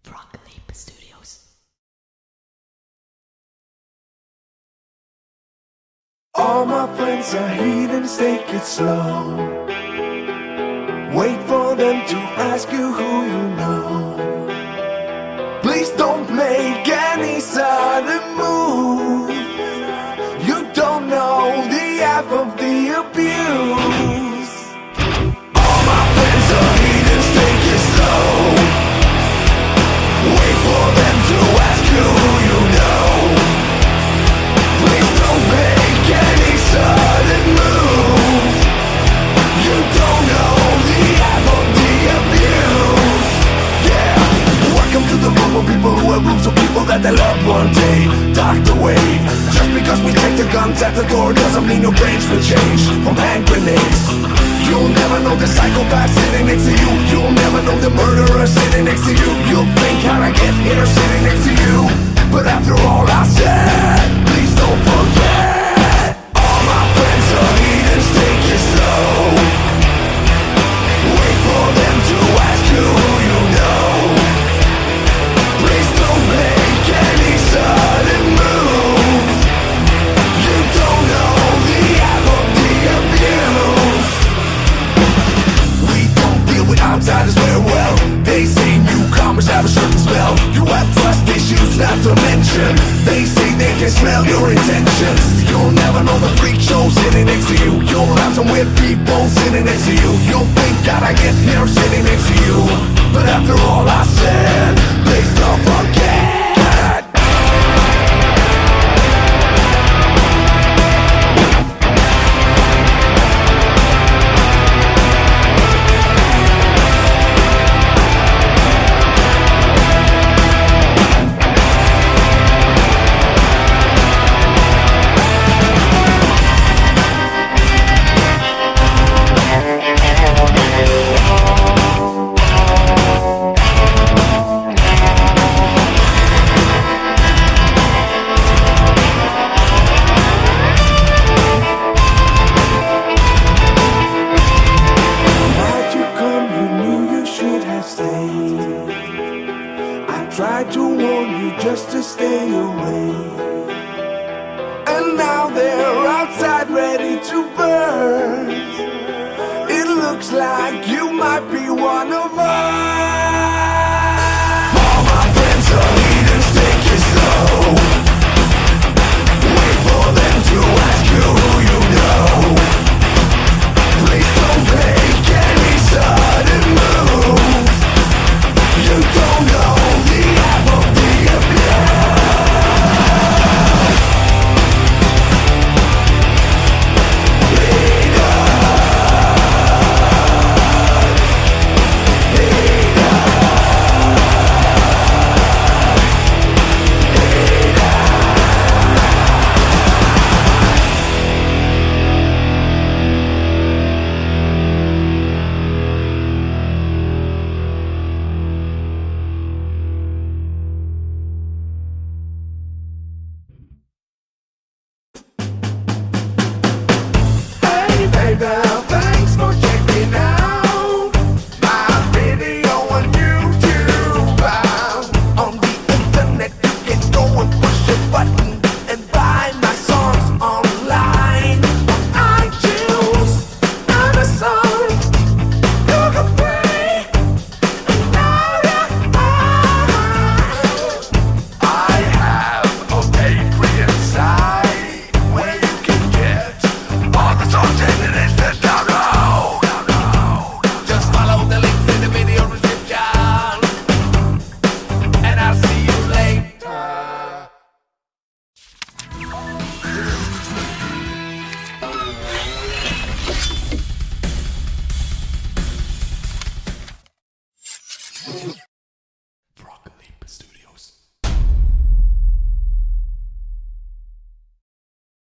Frog Leap Studios. All my friends are heathens, take it slow. Wait for them to ask you who you know. Please don't make any sudden move. You don't know the half of the abuse. All my friends are heathens, take it slow. Wait for them to ask you who you know. Please don't make any sudden move. You don't know the half of the abuse. Yeah. Welcome to the room of people who have rooms of people that they loved one day docked away. Just because we take the guns at the door doesn't mean your brains will change from hand grenades. You'll never know the psychopath sitting next to you. You'll never know the murderer sitting next to you. You'll think how'd I get here sitting next to you. But after all I said, please don't forget. All my friends are heathens, take it slow. Wait for them to ask you who you know. Please don't make any sudden move. You don't know the half of the abuse. We don't deal with outsiders very well. They say newcomers have a certain spell. You have trust issues not to mention. They say they can smell your intentions. You'll never know the freak show sitting next to you. You'll have some weird people sitting next to you. You'll think that I get here sitting next to you. But after all I said, please don't forget. Tried to warn you just to stay away. And now they're outside ready to burn. It looks like you might be one of us.